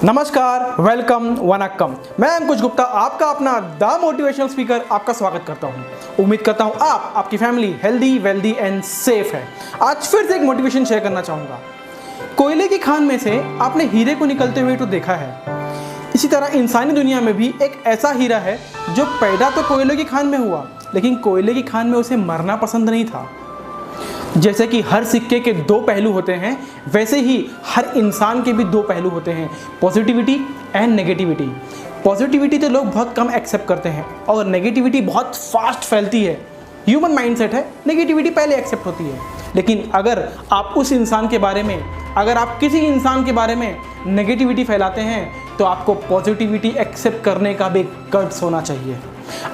नमस्कार, वेलकम, वनक्कम। मैं अंकुश गुप्ता, आपका अपना द मोटिवेशनल स्पीकर, आपका स्वागत करता हूं। उम्मीद करता हूं आपकी family healthy, wealthy and safe है। आज फिर से एक मोटिवेशन शेयर करना चाहूँगा। कोयले की खान में से आपने हीरे को निकलते हुए तो देखा है, इसी तरह इंसानी दुनिया में भी एक ऐसा हीरा है जो पैदा तो कोयले की खान में हुआ, लेकिन कोयले की खान में उसे मरना पसंद नहीं था। जैसे कि हर सिक्के के दो पहलू होते हैं, वैसे ही हर इंसान के भी दो पहलू होते हैं, पॉजिटिविटी एंड नेगेटिविटी। पॉजिटिविटी तो लोग बहुत कम एक्सेप्ट करते हैं और नेगेटिविटी बहुत फास्ट फैलती है। ह्यूमन माइंडसेट है, नेगेटिविटी पहले एक्सेप्ट होती है। लेकिन अगर आप उस इंसान के बारे में, अगर आप किसी इंसान के बारे में नेगेटिविटी फैलाते हैं तो आपको पॉजिटिविटी एक्सेप्ट करने का भी गट्स होना चाहिए।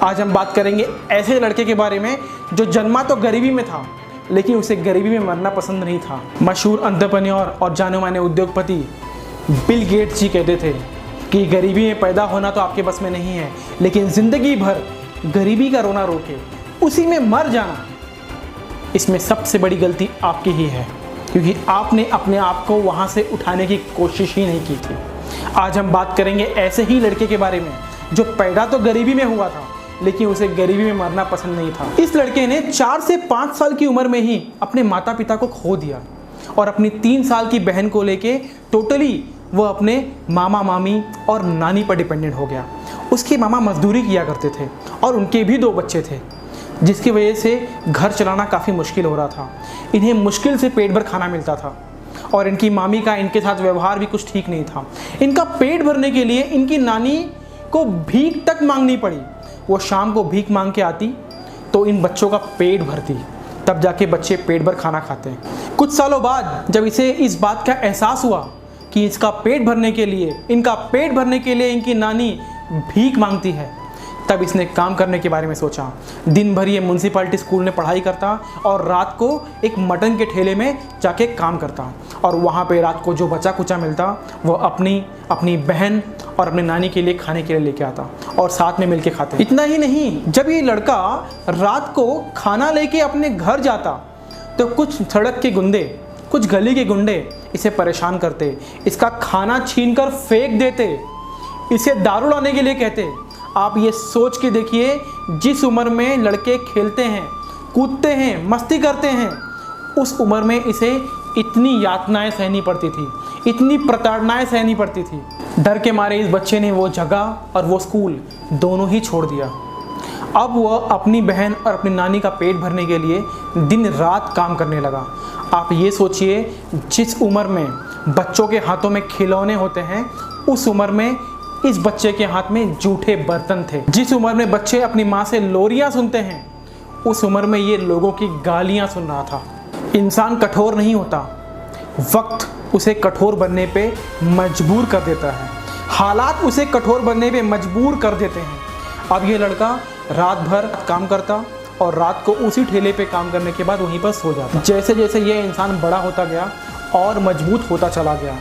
आज हम बात करेंगे ऐसे लड़के के बारे में जो जन्मा तो गरीबी में था, लेकिन उसे गरीबी में मरना पसंद नहीं था। मशहूर एंटरप्रेन्योर और जाने माने उद्योगपति बिल गेट्स जी कहते थे कि गरीबी में पैदा होना तो आपके बस में नहीं है, लेकिन ज़िंदगी भर गरीबी का रोना रो के उसी में मर जाना, इसमें सबसे बड़ी गलती आपकी ही है, क्योंकि आपने अपने आप को वहाँ से उठाने की कोशिश ही नहीं की थी। आज हम बात करेंगे ऐसे ही लड़के के बारे में जो पैदा तो गरीबी में हुआ था, लेकिन उसे गरीबी में मरना पसंद नहीं था। इस लड़के ने 4 से 5 साल की उम्र में ही अपने माता पिता को खो दिया और अपनी 3 साल की बहन को लेके टोटली वो अपने मामा मामी और नानी पर डिपेंडेंट हो गया। उसके मामा मजदूरी किया करते थे और उनके भी 2 बच्चे थे, जिसकी वजह से घर चलाना काफ़ी मुश्किल हो रहा था। इन्हें मुश्किल से पेट भर खाना मिलता था और इनकी मामी का इनके साथ व्यवहार भी कुछ ठीक नहीं था। इनका पेट भरने के लिए इनकी नानी को भीख तक मांगनी पड़ी। वो शाम को भीख मांग के आती तो इन बच्चों का पेट भरती, तब जाके बच्चे पेट भर खाना खाते हैं। कुछ सालों बाद जब इसे इस बात का एहसास हुआ कि इनका पेट भरने के लिए इनकी नानी भीख मांगती है, तब इसने काम करने के बारे में सोचा। दिन भर ये म्यूनसिपालिटी स्कूल में पढ़ाई करता और रात को एक मटन के ठेले में जाके काम करता और वहाँ पे रात को जो बचा कुचा मिलता वो अपनी बहन और अपनी नानी के लिए खाने के लिए लेके आता और साथ में मिलके खाते। इतना ही नहीं, जब ये लड़का रात को खाना लेके अपने घर जाता तो कुछ सड़क के गुंडे, कुछ गली के गुंडे इसे परेशान करते, इसका खाना छीनकर फेंक देते, इसे दारू लाने के लिए कहते। आप ये सोच के देखिए, जिस उम्र में लड़के खेलते हैं, कूदते हैं, मस्ती करते हैं, उस उम्र में इसे इतनी यातनाएं सहनी पड़ती थी, इतनी प्रताड़नाएं सहनी पड़ती थी। डर के मारे इस बच्चे ने वो जगह और वो स्कूल दोनों ही छोड़ दिया। अब वह अपनी बहन और अपनी नानी का पेट भरने के लिए दिन रात काम करने लगा। आप ये सोचिए, जिस उम्र में बच्चों के हाथों में खिलौने होते हैं, उस उम्र में इस बच्चे के हाथ में जूठे बर्तन थे। जिस उम्र में बच्चे अपनी माँ से लोरियाँ सुनते हैं, उस उम्र में ये लोगों की गालियाँ सुन रहा था। इंसान कठोर नहीं होता, वक्त उसे कठोर बनने पे मजबूर कर देता है, हालात उसे कठोर बनने पे मजबूर कर देते हैं। अब ये लड़का रात भर काम करता और रात को उसी ठेले पे काम करने के बाद वहीं पर सो जाता। जैसे जैसे ये इंसान बड़ा होता गया और मजबूत होता चला गया।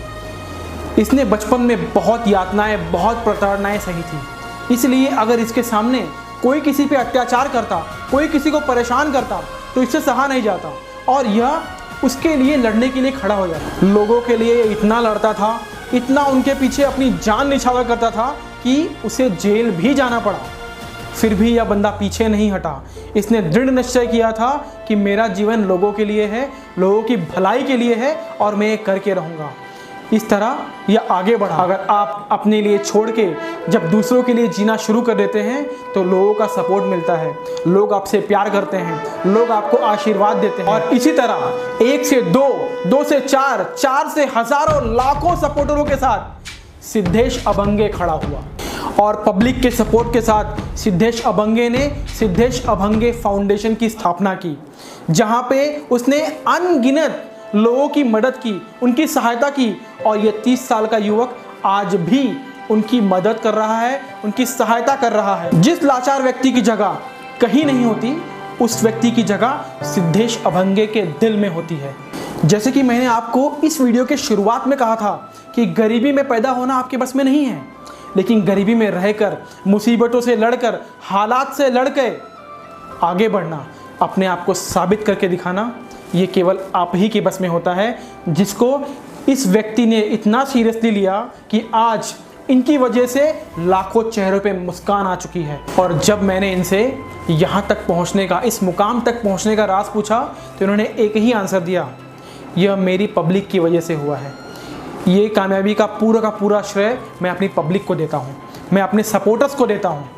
इसने बचपन में बहुत यातनाएं, बहुत प्रताड़नाएं सही थी। इसलिए अगर इसके सामने कोई किसी पे अत्याचार करता, कोई किसी को परेशान करता, तो इससे सहा नहीं जाता और यह उसके लिए लड़ने के लिए खड़ा हो जाता। लोगों के लिए इतना लड़ता था, इतना उनके पीछे अपनी जान निछावर करता था कि उसे जेल भी जाना पड़ा। फिर भी यह बंदा पीछे नहीं हटा। इसने दृढ़ निश्चय किया था कि मेरा जीवन लोगों के लिए है, लोगों की भलाई के लिए है और मैं ये करके रहूँगा। इस तरह यह आगे बढ़ा। अगर आप अपने लिए छोड़ के जब दूसरों के लिए जीना शुरू कर देते हैं तो लोगों का सपोर्ट मिलता है, लोग आपसे प्यार करते हैं, लोग आपको आशीर्वाद देते हैं और इसी तरह 1 से 2, 2 से 4, 4 से हजारों लाखों सपोर्टरों के साथ सिद्धेश अभंगे खड़ा हुआ और पब्लिक के सपोर्ट के साथ सिद्धेश अभंगे ने सिद्धेश अभंगे फाउंडेशन की स्थापना की, जहाँ पे उसने अनगिनत लोगों की मदद की, उनकी सहायता की और ये 30 साल का युवक आज भी उनकी मदद कर रहा है, उनकी सहायता कर रहा है। जिस लाचार व्यक्ति की जगह कहीं नहीं होती, उस व्यक्ति की जगह सिद्धेश अभंगे के दिल में होती है। जैसे कि मैंने आपको इस वीडियो के शुरुआत में कहा था कि गरीबी में पैदा होना आपके बस में नहीं है, लेकिन गरीबी में रहकर, मुसीबतों से लड़कर, हालात से लड़के आगे बढ़ना, अपने आप को साबित करके दिखाना, ये केवल आप ही के बस में होता है, जिसको इस व्यक्ति ने इतना सीरियसली लिया कि आज इनकी वजह से लाखों चेहरों पे मुस्कान आ चुकी है। और जब मैंने इनसे यहाँ तक पहुँचने का, इस मुकाम तक पहुँचने का राज पूछा तो इन्होंने एक ही आंसर दिया, यह मेरी पब्लिक की वजह से हुआ है। ये कामयाबी का पूरा श्रेय मैं अपनी पब्लिक को देता हूँ, मैं अपने सपोर्टर्स को देता हूँ।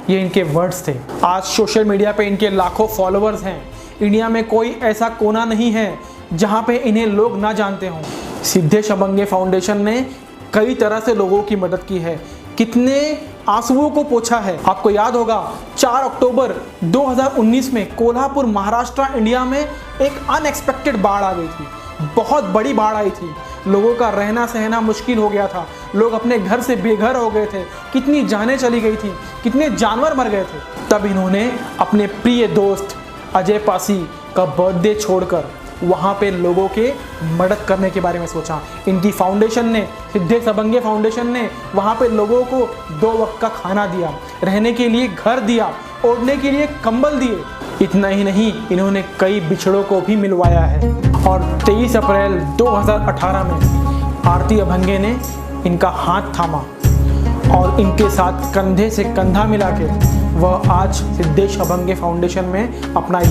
ये इनके वर्ड्स थे। आज सोशल मीडिया पे इनके लाखों फॉलोअर्स हैं। इंडिया में कोई ऐसा कोना नहीं है जहाँ पे इन्हें लोग ना जानते हों। सिद्धेश अभंगे फाउंडेशन ने कई तरह से लोगों की मदद की है, कितने आंसुओं को पोंछा है। आपको याद होगा 4 अक्टूबर 2019 में कोल्हापुर महाराष्ट्र इंडिया में एक अनएक्सपेक्टेड बाढ़ आ गई थी। बहुत बड़ी बाढ़ आई थी, लोगों का रहना सहना मुश्किल हो गया था, लोग अपने घर से बेघर हो गए थे, कितनी जानें चली गई थी, कितने जानवर मर गए थे। तब इन्होंने अपने प्रिय दोस्त अजय पासी का बर्थडे छोड़कर वहाँ पे लोगों के मदद करने के बारे में सोचा। इनकी फाउंडेशन ने, सिद्धेश अभंगे फाउंडेशन ने वहाँ पे लोगों को 2 वक्त का खाना दिया, रहने के लिए घर दिया, ओढ़ने के लिए कंबल दिए। इतना ही नहीं, इन्होंने कई बिछड़ों को भी मिलवाया है। और 23 अप्रैल 2018 में आरती अभंगे ने इनका हाथ थामा और इनके साथ कंधे से कंधा मिला के वह आज सिद्धेश अभंगे फाउंडेशन में अपना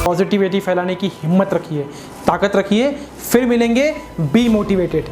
पॉजिटिविटी फैलाने की हिम्मत रखिए, ताकत रखिए। फिर मिलेंगे, बी मोटिवेटेड।